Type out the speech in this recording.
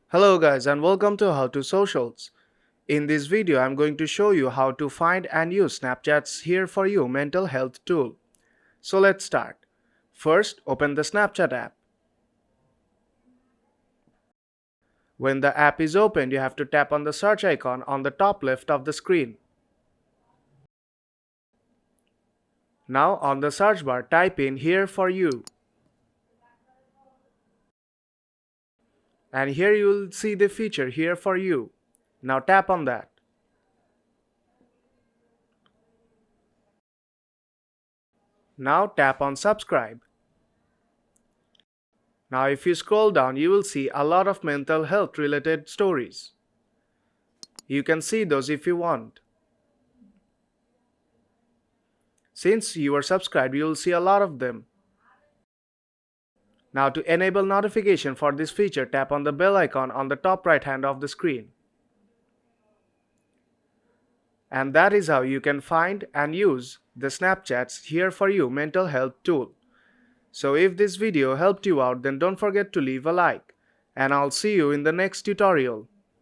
Hello guys and welcome to How to Socials. In this video I'm going to show you how to find and use Snapchat's Here For You mental health tool. So let's start. First, open the Snapchat app. When the app is opened, you have to tap on the search icon on the top left of the screen. Now on the search bar type in Here For You. And here you will see the feature Here For You. Now tap on that. Now tap on subscribe. Now if you scroll down, you will see a lot of mental health related stories. You can see those if you want. Since you are subscribed, you will see a lot of them. Now to enable notification for this feature, tap on the bell icon on the top right hand of the screen. And that is how you can find and use the Snapchat's Here For You mental health tool. So if this video helped you out, then don't forget to leave a like. And I'll see you in the next tutorial.